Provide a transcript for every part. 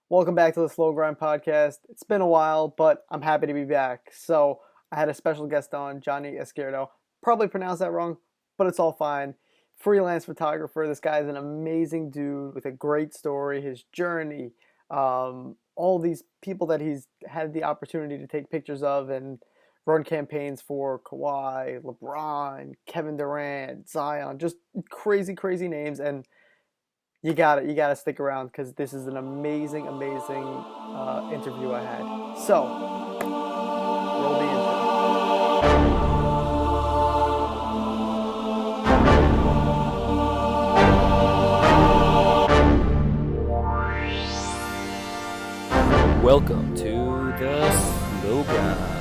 Welcome back to the Slow Grind Podcast. It's been a while, but I'm happy to be back. So, I had a special guest on, Johnnie Izquierdo. Probably pronounced that wrong, but it's all fine. Freelance photographer. This guy is an amazing dude with a great story, his journey, all these people that he's had the opportunity to take pictures of and run campaigns for Kawhi, LeBron, Kevin Durant, Zion, just crazy, crazy names. And you gotta stick around because this is an amazing, amazing interview I had. So, roll the intro. Welcome to the Slow Grind.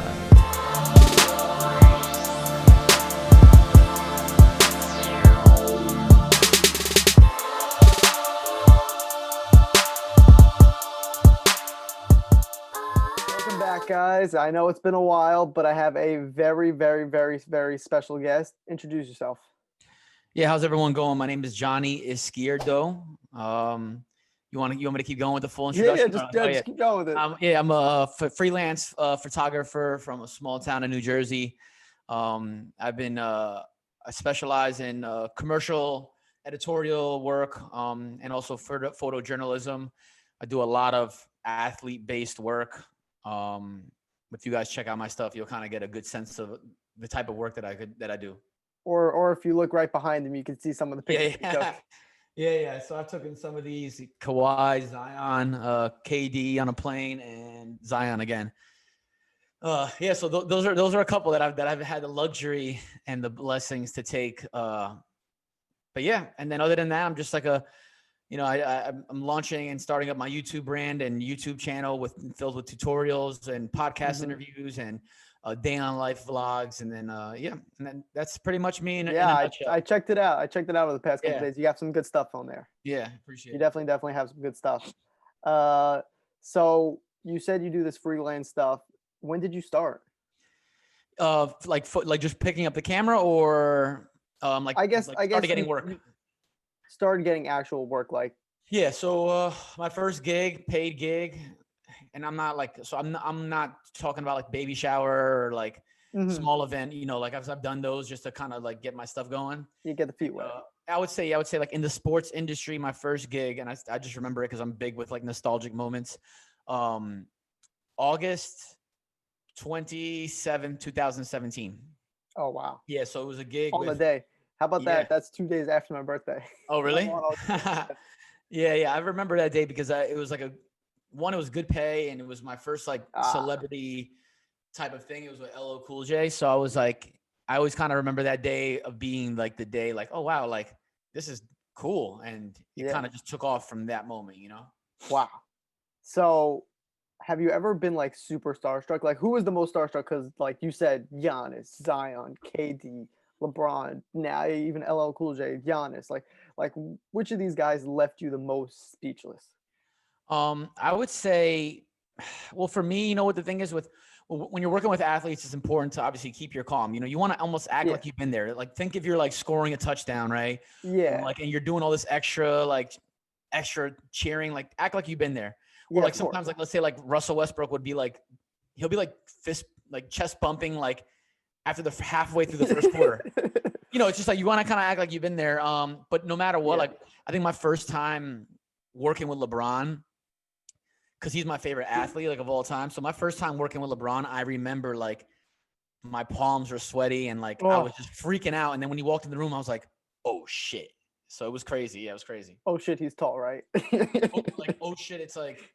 Welcome back, guys. I know it's been a while, but I have a very, very, very, very special guest. Introduce yourself. Yeah, how's everyone going? My name is Johnnie Izquierdo. You want me to keep going with the full introduction? Just keep going with it. I'm a freelance photographer from a small town in New Jersey. I specialize in commercial editorial work and also photojournalism. I do a lot of athlete-based work. If you guys check out my stuff, you'll kind of get a good sense of the type of work that I do. Or if you look right behind him, you can see some of the pictures. Yeah. So I've taken some of these: Kawhi, Zion, KD on a plane, and Zion again. So those are a couple that I've had the luxury and the blessings to take. But yeah, and then other than that, I'm just like I'm launching and starting up my YouTube brand and YouTube channel filled with tutorials and podcast interviews and day on life vlogs, and then that's pretty much me in a nutshell. I checked it out. I checked it out over the past couple days. You have some good stuff on there. Yeah, appreciate it. You definitely have some good stuff. So you said you do this freelance stuff. When did you start? Like just picking up the camera, or I guess started getting work. Started getting actual work, like. Yeah, so my first paid gig, and I'm not talking about like baby shower or like small event, like I've done those just to kind of like get my stuff going. You get the feet wet. I would say like in the sports industry, my first gig, and I just remember it because I'm big with like nostalgic moments. August 27th, 2017. Oh wow. Yeah, so it was a gig on the day. How about that? That's 2 days after my birthday. Oh, really? Yeah. I remember that day because it was like it was good pay, and it was my first like celebrity type of thing. It was with LL Cool J. So I was like, I always kind of remember that day of being like the day, like, oh wow, like this is cool. And it kind of just took off from that moment, Wow. So have you ever been like super starstruck? Like who was the most starstruck? Because like you said, Giannis, Zion, KD, LeBron, now even LL Cool J, Giannis, like which of these guys left you the most speechless? I would say, well, for me, what the thing is when you're working with athletes, it's important to obviously keep your calm. You want to almost act like you've been there. Like think if you're like scoring a touchdown, right? Yeah. And you're doing all this extra cheering, like act like you've been there. Or like sometimes, like let's say like Russell Westbrook would be like, he'll be like chest bumping, like after the halfway through the first quarter. It's just like you want to kind of act like you've been there. But no matter what, like I think my first time working with LeBron, because he's my favorite athlete like of all time. So my first time working with LeBron, I remember like my palms were sweaty and like I was just freaking out. And then when he walked in the room, I was like, oh shit. So it was crazy. Yeah, it was crazy. Oh shit, he's tall, right? Oh shit, it's like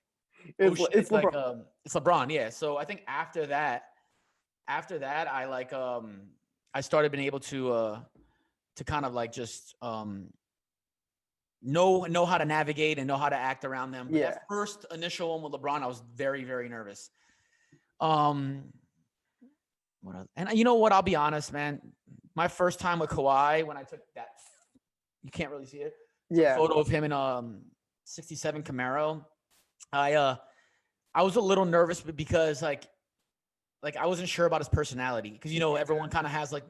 it's LeBron. Like it's LeBron. Yeah. So I think after that, I like I started being able to kind of like just know how to navigate and know how to act around them. But that first initial one with LeBron, I was very, very nervous. What else? And you know what? I'll be honest, man. My first time with Kawhi, when I took that, you can't really see it. Photo of him in 67 Camaro. I was a little nervous because like I wasn't sure about his personality because everyone kind of has like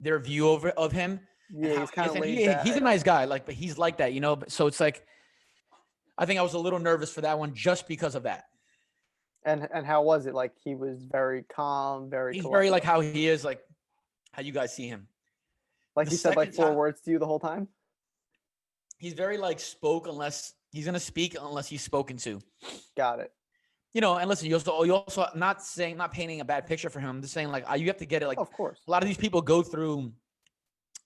their view of him. Yeah, he's kind of laid back. He's a nice guy, but he's like that, So it's like I think I was a little nervous for that one just because of that. And how was it? Like, he was very calm, very He's very collected. like how he is, like how you guys see him. Like, The he said like second 4 time, words to you the whole time? he's very like unless he's gonna speak unless he's spoken to. Got it. You know, and listen, you also not painting a bad picture for him. I'm just saying like you have to get it. Like Of course. a lot of these people go through.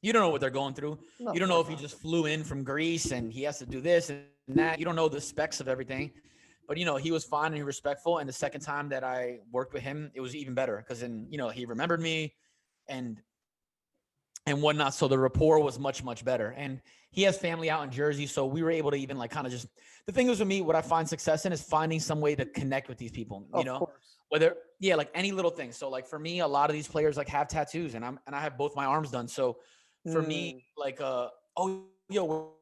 You don't know what they're going through. No, You don't know if he just flew in from Greece and he has to do this and that. You don't know the specs of everything. But, you know, he was fine and he was respectful. And the second time that I worked with him, it was even better because then, you know, he remembered me and whatnot. So the rapport was much, much better. And he has family out in Jersey. So we were able to even like kind of just, the thing is with me, what I find success in is finding some way to connect with these people, you know, whether, like any little thing. So like for me, a lot of these players like have tattoos and I have both my arms done. So for me, like, oh, yo,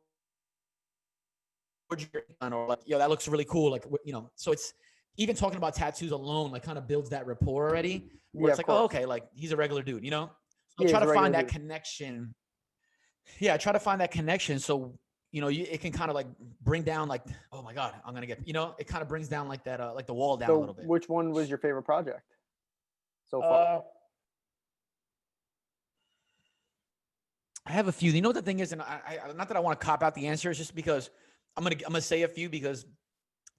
where'd you get it done? Or like, yo, that looks really cool. Like, you know, so it's even talking about tattoos alone, like kind of builds that rapport already where it's like, oh, okay, like he's a regular dude, you know? So try to find that connection. Yeah. Try to find that connection. So, you know, it can kind of like bring down like, oh my God, I'm going to get, you know, it kind of brings down like that, like the wall down a little bit. Which one was your favorite project so far? I have a few. You know what the thing is, and I not that I want to cop out the answer, it's just because I'm gonna say a few because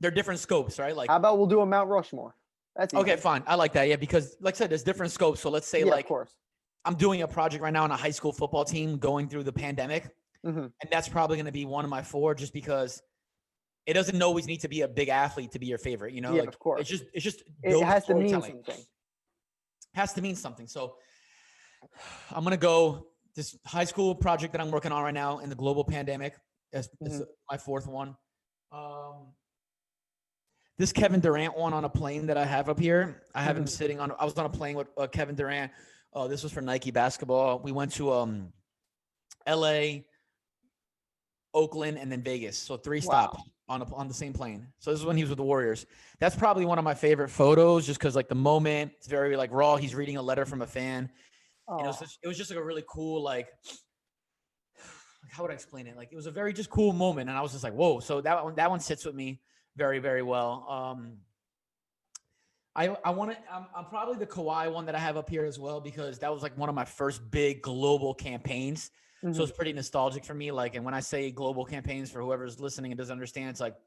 they're different scopes, right? Like, how about we'll do a Mount Rushmore? That's easy. Okay, fine. I like that. Yeah, because like I said, there's different scopes. So let's say like, of course, I'm doing a project right now on a high school football team going through the pandemic, and that's probably going to be one of my 4, just because it doesn't always need to be a big athlete to be your favorite. You know, like, of course, it's just it has to mean something. Has to mean something. So I'm gonna go. This high school project that I'm working on right now in the global pandemic is my 4th one. This Kevin Durant one on a plane that I have up here. I have him sitting on. I was on a plane with Kevin Durant. This was for Nike basketball. We went to L.A., Oakland, and then Vegas. So 3 stops on the same plane. So this is when he was with the Warriors. That's probably one of my favorite photos, just because like the moment, it's very like raw. He's reading a letter from a fan. You know, it was just like a really cool, like how would I explain it? Like, it was a very just cool moment. And I was just like, whoa. So that one sits with me very, very well. I'm probably the Kawhi one that I have up here as well, because that was like one of my first big global campaigns. So it's pretty nostalgic for me. Like, and when I say global campaigns, for whoever's listening and doesn't understand, it's like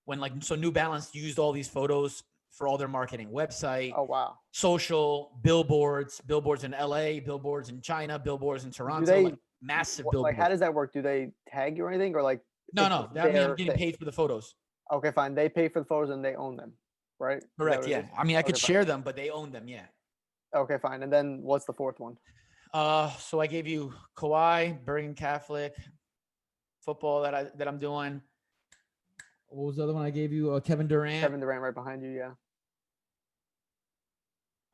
when so New Balance used all these photos for all their marketing website. Oh, wow. Social, billboards in LA, billboards in China, billboards in Toronto, like massive billboards. Like, how does that work? Do they tag you or anything, or like? No. That means I'm getting paid for the photos. Okay, fine. They pay for the photos and they own them, right? Correct. Yeah. I mean, I could share them, but they own them. Yeah. Okay, fine. And then what's the 4th one? So I gave you Kawhi, Bergen Catholic, football that I'm doing. What was the other one I gave you? Kevin Durant. Kevin Durant right behind you. Yeah.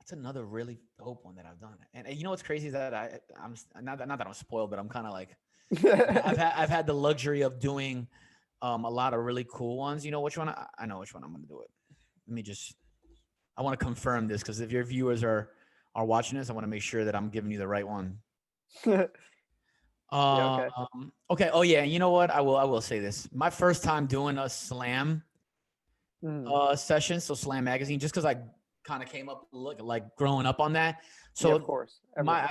That's another really dope one that I've done. And you know what's crazy is that I'm not that I'm spoiled, but I'm kind of like I've had the luxury of doing a lot of really cool ones. You know which one? I know which one I'm going to do it. I want to confirm this, because if your viewers are watching this, I want to make sure that I'm giving you the right one. Yeah, okay. Okay. Oh yeah. You know what? I will say this. My first time doing a slam session, so Slam Magazine, just because I kind of came up like growing up on that. So yeah, of course,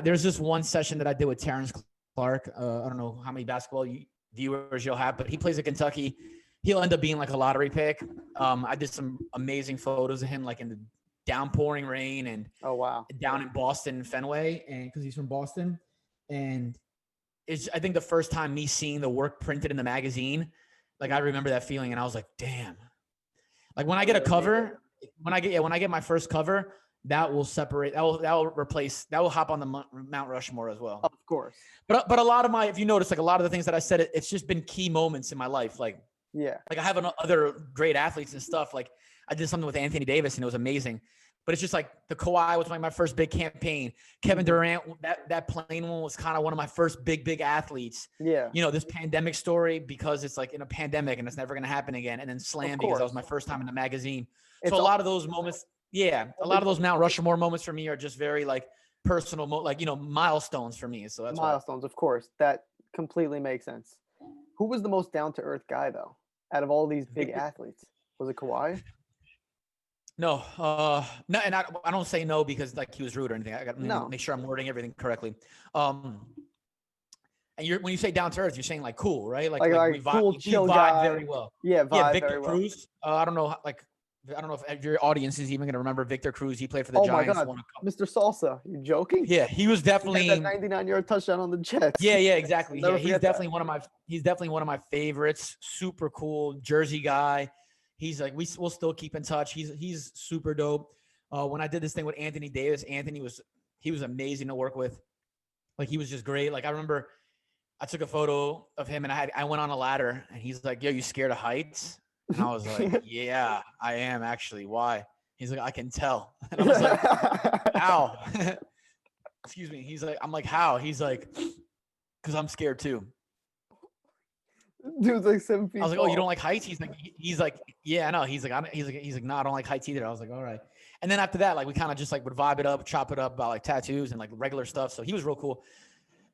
there's this one session that I did with Terrence Clark. I don't know how many basketball viewers you'll have, but he plays at Kentucky. He'll end up being like a lottery pick. I did some amazing photos of him, like in the downpouring rain and down in Boston, Fenway, and because he's from Boston. And it's, I think, the first time me seeing the work printed in the magazine, like I remember that feeling, and I was like, damn. Like when I get a cover, when I get my first cover, that will hop on the Mount Rushmore as well. Of course. But a lot of if you notice, like a lot of the things that I said, it's just been key moments in my life. Like I have other great athletes and stuff. Like I did something with Anthony Davis and it was amazing. But it's just like the Kawhi was like my first big campaign. Kevin Durant, that plane one was kind of one of my first big athletes. Yeah. You know, this pandemic story, because it's like in a pandemic and it's never going to happen again. And then Slam, because that was my first time in the magazine. So a lot of those moments, a lot of those Mount Rushmore moments for me are just very like personal, like, you know, milestones for me. So that's milestones, of course. That completely makes sense. Who was the most down-to-earth guy, though, out of all these big athletes? Was it Kawhi? No, no, and I don't say no because like he was rude or anything. I got to make sure I'm wording everything correctly. And when you say down to earth, you're saying like cool, right? Like we cool, chill vibe guy. very well. Yeah, Victor very Cruz. Well. I don't know, I don't know if your audience is even going to remember Victor Cruz. He played for the Giants. Oh my God, Mr. Salsa, you joking? Yeah, he was definitely he had that 99-yard touchdown on the Jets. Yeah, exactly. Yeah, he's definitely one of my favorites. Super cool Jersey guy. He's like we'll still keep in touch. He's super dope. When I did this thing with Anthony Davis, he was amazing to work with. Like he was just great. Like I remember I took a photo of him and I went on a ladder and he's like, "Yo, you scared of heights?" And I was like, "Yeah, I am actually. Why?" He's like, "I can tell." And I was like, "How?" Excuse me. He's like, I'm like, "How?" He's like, "Because I'm scared too." Dude's like 7 feet. I was like, "Oh, you don't like heights?" He's like, "Yeah, I know." He's like, "No, I don't like heights either." I was like, "All right." And then after that, like we kind of just like would vibe it up, chop it up about like tattoos and like regular stuff. So he was real cool.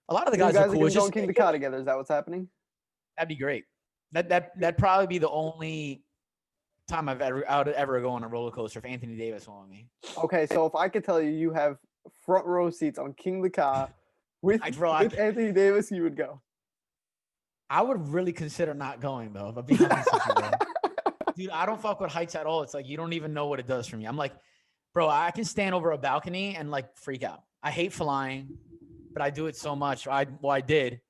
A lot of the guys are cool. It's just King the Car together. Is that what's happening? That'd be great. That'd probably be the only time I would ever go on a roller coaster if Anthony Davis won me. Okay, so if I could tell you have front row seats on King the Car with Anthony Davis, you would go. I would really consider not going though. If I'm being honest with you, dude, I don't fuck with heights at all. It's like you don't even know what it does for me. I'm like, bro, I can stand over a balcony and like freak out. I hate flying, but I do it so much. I did,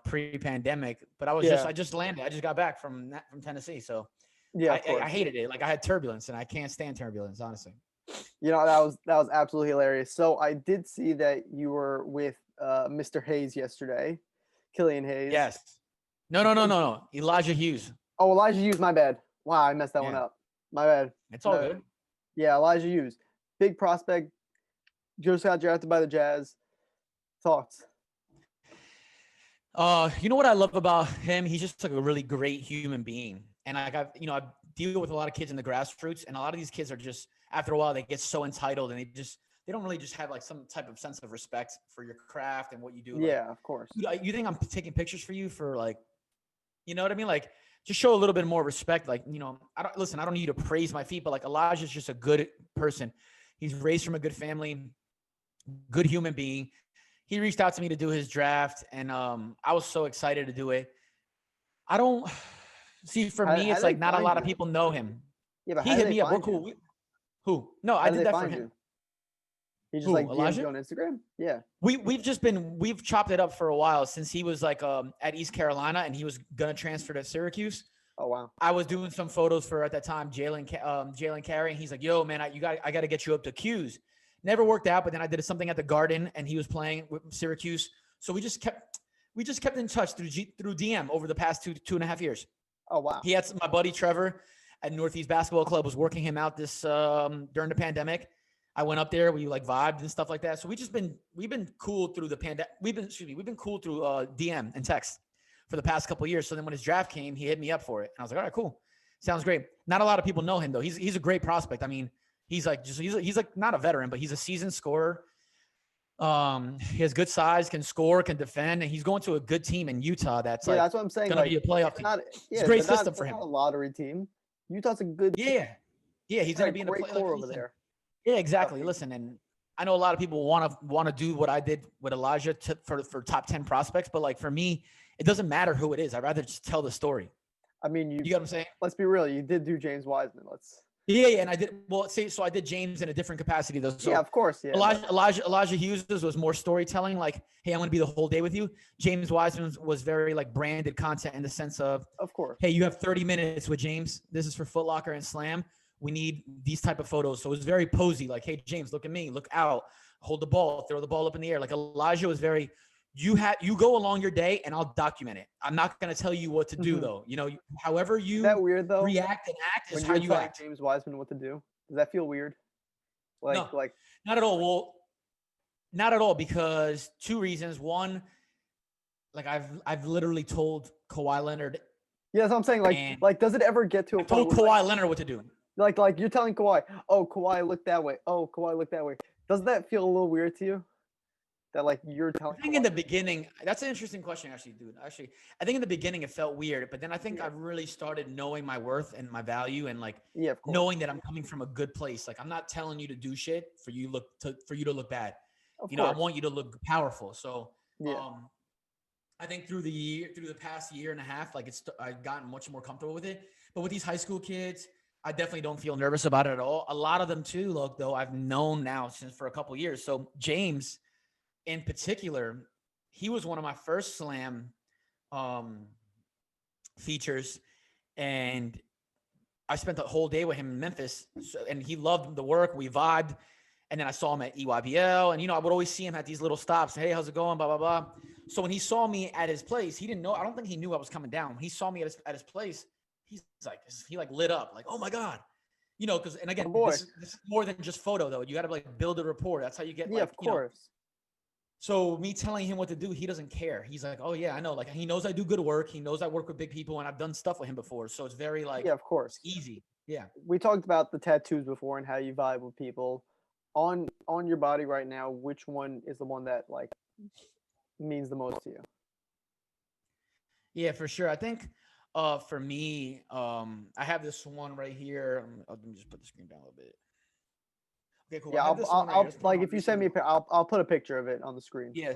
pre-pandemic. But I just landed. I just got back from Tennessee, so yeah, I hated it. Like I had turbulence, and I can't stand turbulence, honestly. That was absolutely hilarious. So I did see that you were with Mr. Hayes yesterday, Killian Hayes. Yes. No. Elijah Hughes. Oh, Elijah Hughes. My bad. Wow, I messed that one up. My bad. It's all good. Yeah, Elijah Hughes, big prospect. Just got drafted by the Jazz. Thoughts? You know what I love about him? He's just like a really great human being. And I deal with a lot of kids in the grassroots, and a lot of these kids are just, after a while, they get so entitled, and they don't really just have like some type of sense of respect for your craft and what you do. Yeah, like, of course. You think I'm taking pictures for you for like, you know what I mean? Like, just show a little bit more respect. Like, I don't need you to praise my feet, but like Elijah's just a good person. He's raised from a good family, good human being. He reached out to me to do his draft, and I was so excited to do it. I don't see, for me, it's like not a lot of people know him. Yeah, but he hit me up. We're cool. Who? No, I did that for him. He just like DM'd you on Instagram. Yeah. We've chopped it up for a while since he was like at East Carolina and he was gonna transfer to Syracuse. Oh wow. I was doing some photos for at that time Jalen Carey, and he's like, "Yo, man, I got to get you up to Q's." Never worked out, but then I did something at the Garden and he was playing with Syracuse, so we just kept in touch through DM over the past 2.5 years. Oh wow. He had my buddy Trevor at Northeast Basketball Club was working him out this during the pandemic. I went up there, we like vibed and stuff like that. So we've been cool through the pandemic. We've been cool through DM and text for the past couple of years. So then when his draft came, he hit me up for it. And I was like, all right, cool. Sounds great. Not a lot of people know him though. He's a great prospect. I mean, he's like not a veteran, but he's a seasoned scorer. He has good size, can score, can defend, and he's going to a good team in Utah. That's what I'm saying. Going to be a playoff team. It's a great system for him. Not a lottery team. Utah's a good. Yeah. He's going to be in a great core over there. Yeah, exactly. Listen, and I know a lot of people want to do what I did with Elijah for top 10 prospects, but like for me, it doesn't matter who it is. I'd rather just tell the story. I mean, you get what I'm saying? Let's be real. You did do James Wiseman. Yeah, and I did. Well, so I did James in a different capacity though. So yeah, of course. Yeah. Elijah Hughes was more storytelling. Like, hey, I'm going to be the whole day with you. James Wiseman was very like branded content in the sense of course. Hey, you have 30 minutes with James. This is for Foot Locker and Slam. We need these type of photos. So it was very posy. Like, hey, James, look at me, look out, hold the ball, throw the ball up in the air. Like Elijah was very, you go along your day and I'll document it. I'm not going to tell you what to do though. However you that weird, though, react and act is when how you act. James Wiseman what to do. Does that feel weird? No, not at all. Well, not at all, because two reasons. One, like I've literally told Kawhi Leonard. Yeah, that's what I'm saying. Like does it ever get to a point? I told Kawhi Leonard what to do. Like you're telling Kawhi, oh, Kawhi, look that way. Oh, Kawhi, look that way. Doesn't that feel a little weird to you? that like you're I telling think in the Kawhi? beginning, that's an interesting question, actually, dude. Actually, I think in the beginning it felt weird, but then I think I Yeah, really started knowing my worth and my value, and like yeah, of course, knowing that I'm coming from a good place. Like I'm not telling you to do shit for you to look bad. of I course, want you to look powerful. So, yeah, um, I think through the past year and a half, like I've gotten much more comfortable with it. But with these high school kids, I definitely don't feel nervous about it at all. A lot of them too, look, though, I've known now since for a couple of years. So James, in particular, he was one of my first slam um, features, and I spent the whole day with him in Memphis, and he loved the work. We vibed, and then I saw him at EYBL, and I would always see him at these little stops. Hey, how's it going? Blah blah blah. So when he saw me at his place, he didn't know. I don't think he knew I was coming down. When he saw me at his place, he like lit up, like, oh my god, because and my again, boy, this is more than just photo though. You got to like build a rapport. That's how you get yeah, like of course, So me telling him what to do, he doesn't care. He's like, oh yeah, I know. Like he knows I do good work. He knows I work with big people, and I've done stuff with him before. So it's very yeah, like of course. it's easy. Yeah. We talked about the tattoos before and how you vibe with people. On your body right now, which one is the one that like means the most to you? Yeah, for sure. I think for me, I have this one right here. Let me just put the screen down a little bit. Okay, cool. I Yeah, have this one right here. Let's put it like on if you your send me, screen. I'll put a picture of it on the screen. Yeah.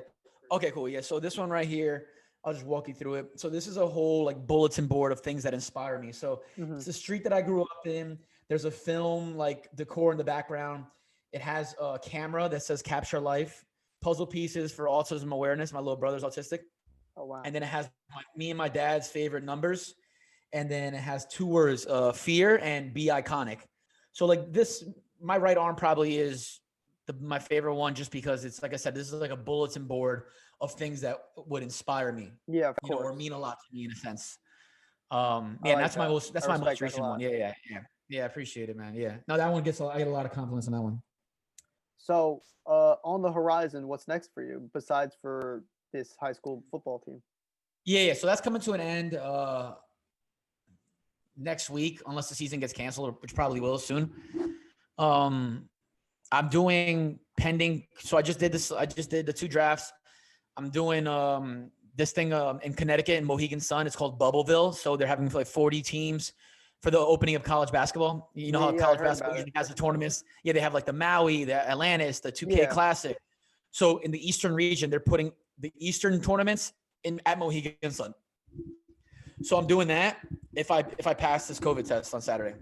Okay, cool. Yeah. So this one right here, I'll just walk you through it. So this is a whole like bulletin board of things that inspire me. So Hmm. it's the street that I grew up in. There's a film like decor in the background. It has a camera that says capture life, puzzle pieces for autism awareness. My little brother's autistic. Oh wow. And then it has me and my dad's favorite numbers. And then it has two words, fear and be iconic. So like this, my right arm probably is my favorite one, just because it's like I said, this is like a bulletin board of things that would inspire me, Yeah, of or course. mean a lot to me in a sense. I Yeah, and like that's my that. most I that's my respect most that a recent one. lot. Yeah. I appreciate it, man. Yeah. No, that one I get a lot of compliments on that one. So, on the horizon, what's next for you besides for this high school football team? Yeah. So that's coming to an end next week, unless the season gets canceled, which probably will soon. Um, I'm doing pending. So I just did this. I just did the two drafts. I'm doing this thing in Connecticut in Mohegan Sun. It's called Bubbleville. So they're having like 40 teams for the opening of college basketball. You know Yeah, how yeah, I college heard basketball about it. usually has the tournaments. Yeah, they have like the Maui, the Atlantis, the 2K Yeah. Classic. So in the Eastern region, they're putting the Eastern tournaments in at Mohegan Sun. So I'm doing that if I pass this COVID test on Saturday.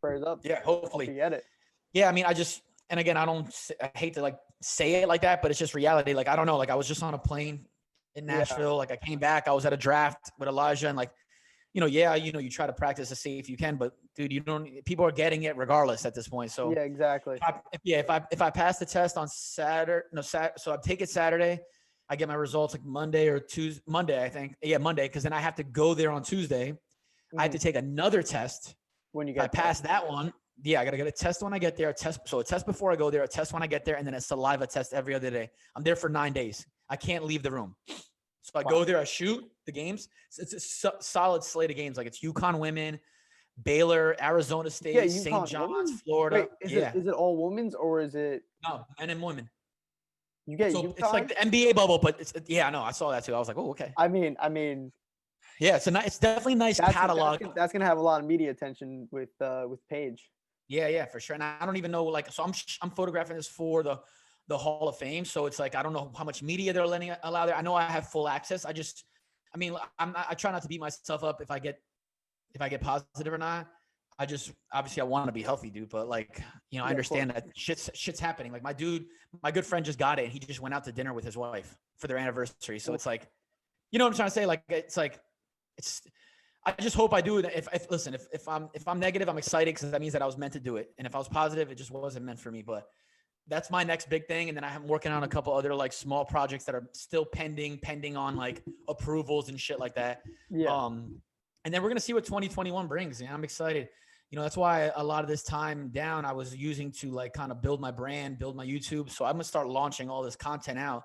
Prayers up. Yeah, Hope you hopefully. get it. Yeah, I mean, and again, I hate to like say it like that, but it's just reality. Like, I don't know. Like, I was just on a plane in Yeah. Nashville. Like, I came back. I was at a draft with Elijah, and like, you try to practice as safe you can, but dude, people are getting it regardless at this point. So, Yeah, exactly. if I pass the test on Saturday, no, so I take it Saturday. I get my results like Monday or Tuesday, Monday, I think. Yeah, Monday, because then I have to go there on Tuesday. I have Mhm. to take another test. When you If I get there. pass that one, yeah, I gotta get a test when I get there. A test before I go there, a test when I get there, and then a saliva test every other day. I'm there for 9 days. I can't leave the room. So I go Wow. there, I shoot the games. It's a solid slate of games. Like it's UConn women, Baylor, Arizona Yeah, State, St. UConn John's, women's. Florida. Wait, is it Yeah, is it all women's or is it no, men and women. you get So it's like UConn? the NBA bubble, but yeah, no, I saw that too. I was like, oh, okay. I mean, Yeah, it's definitely nice catalog. that's gonna have a lot of media attention with Paige. Yeah, for sure. And I don't even know, like, so I'm photographing this for the Hall of Fame. So it's like I don't know how much media they're allow there. I know I have full access. I mean, I try not to beat myself up if I get positive or not. I just obviously I want to be healthy, dude. But like, I Yeah, of course. understand that shit's happening. Like my good friend just got it, and he just went out to dinner with his wife for their anniversary. So Oof. it's like, you know what I'm trying to say? Like it's. I just hope I do it. If I'm negative, I'm excited because that means that I was meant to do it. And if I was positive, it just wasn't meant for me. But that's my next big thing. And then I'm working on a couple other like small projects that are still pending on like approvals and shit like that. Yeah. And then we're gonna see what 2021 brings. And I'm excited. That's why a lot of this time down I was using to like kind of build my brand, build my YouTube. So I'm gonna start launching all this content out.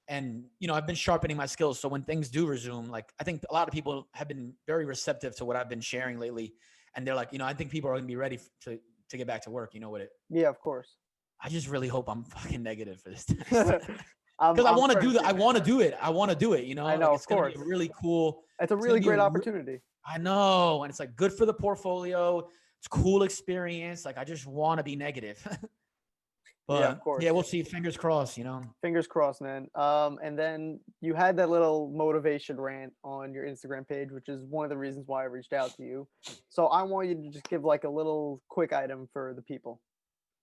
And I've been sharpening my skills. So when things do resume, like I think a lot of people have been very receptive to what I've been sharing lately. And they're like, I think people are gonna be ready to get back to work, with it. Yeah, of course. I just really hope I'm fucking negative for this test. Because I want to do that. I want to do it. I want to do it. You know, I know, like, it's of gonna course. be really cool. It's a really great opportunity. I know, and it's like good for the portfolio. It's a cool experience. Like I just want to be negative. But yeah, of course. Yeah, we'll see. Fingers crossed. You know. Fingers crossed, man. And then you had that little motivation rant on your Instagram page, which is one of the reasons why I reached out to you. So I want you to just give like a little quick item for the people,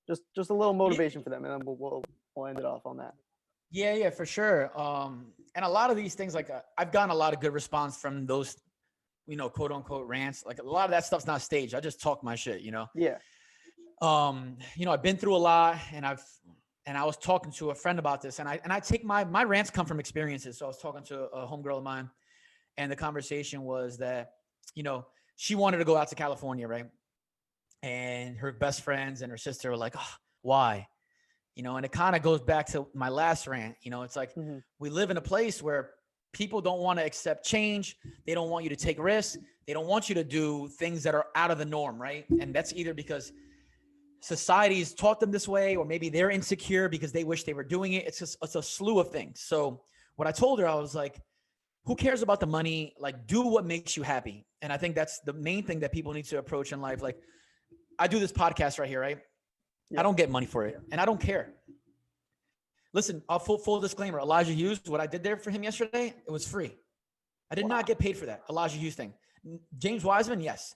just a little motivation for them, and then we'll end it off on that. Yeah, for sure. And a lot of these things, like I've gotten a lot of good response from those, you know, quote unquote rants. Like a lot of that stuff's not staged. I just talk my shit, you know. Yeah. You know, I've been through a lot, and I was talking to a friend about this, and I take my rants come from experiences. So I was talking to a homegirl of mine, and the conversation was that, you know, she wanted to go out to California, right? And her best friends and her sister were like, oh, why? You know, and it kind of goes back to my last rant. You know, it's like we live in a place where people don't want to accept change. They don't want you to take risks. They don't want you to do things that are out of the norm, right? And that's either because society's taught them this way, or maybe they're insecure because they wish they were doing it. It's a slew of things. So what I told her, I was like, who cares about the money? Like, do what makes you happy. And I think that's the main thing that people need to approach in life. Like, I do this podcast right here, right? Yeah. I don't get money for it, and I don't care. Listen, full disclaimer, Elijah Hughes, what I did there for him yesterday, it was free. I did not get paid for that Elijah Hughes thing. James Wiseman, yes.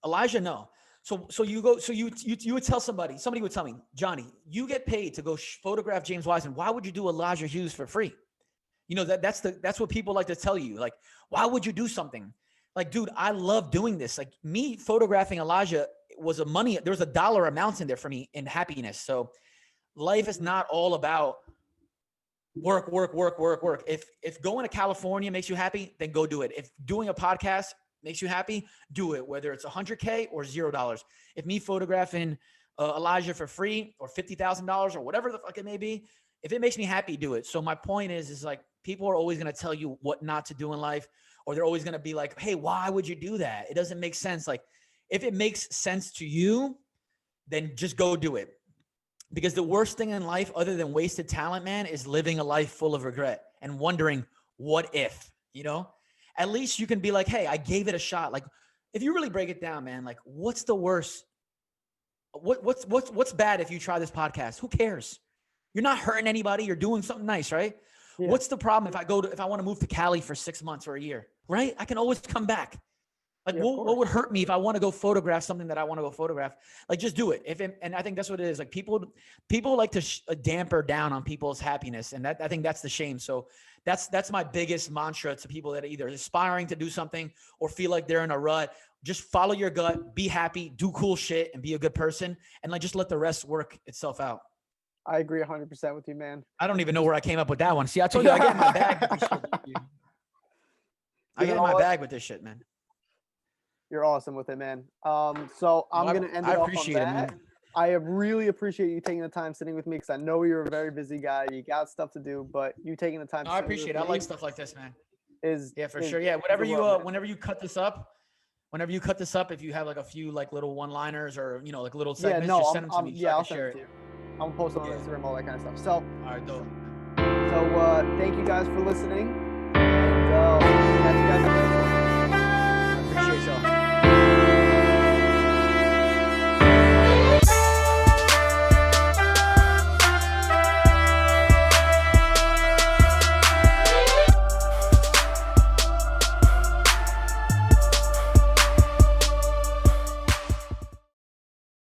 Elijah, no. So you would tell somebody would tell me, Johnny, you get paid to go photograph James Wiseman. Why would you do Elijah Hughes for free? You know, that's what people like to tell you. Like, why would you do something? Like, dude, I love doing this. Like, me photographing Elijah there was a dollar amount in there for me in happiness. So life is not all about work. If going to California makes you happy, then go do it. If doing a podcast makes you happy, do it, whether it's $100K or $0. If me photographing Elijah for free or $50,000 or whatever the fuck it may be, if it makes me happy, do it. So my point is like, people are always going to tell you what not to do in life, or they're always going to be like, hey, why would you do that? It doesn't make sense. Like, if it makes sense to you, then just go do it. Because the worst thing in life, other than wasted talent, man, is living a life full of regret and wondering, what if, you know? At least you can be like, hey, I gave it a shot. Like, if you really break it down, man, like, what's the worst? What's bad if you try this podcast? Who cares? You're not hurting anybody. You're doing something nice, right? Yeah. What's the problem if I want to move to Cali for 6 months or a year, right? I can always come back. Like, yeah, what would hurt me if I want to go photograph something that I want to go photograph? Like, just do it. And I think that's what it is. Like, people like to damper down on people's happiness. And I think that's the shame. So that's my biggest mantra to people that are either aspiring to do something or feel like they're in a rut. Just follow your gut, be happy, do cool shit, and be a good person. And like, just let the rest work itself out. I agree 100% with you, man. I don't even know where I came up with that one. See, I told you I get in my bag with this shit. I get in my bag with this shit, man. You're awesome with it, man. So I'm going to end it off on that. I really appreciate you taking the time sitting with me, because I know you're a very busy guy. You got stuff to do, but you taking the time. No, I appreciate it. I like stuff like this, man. For sure. Yeah. Whenever you cut this up, if you have like a few like little one-liners or, you know, like little segments, just send them to me. Yeah, I'll send it to you. I'm going to post it on Instagram, all that kind of stuff. So, all right, dope. So thank you guys for listening. And catch you guys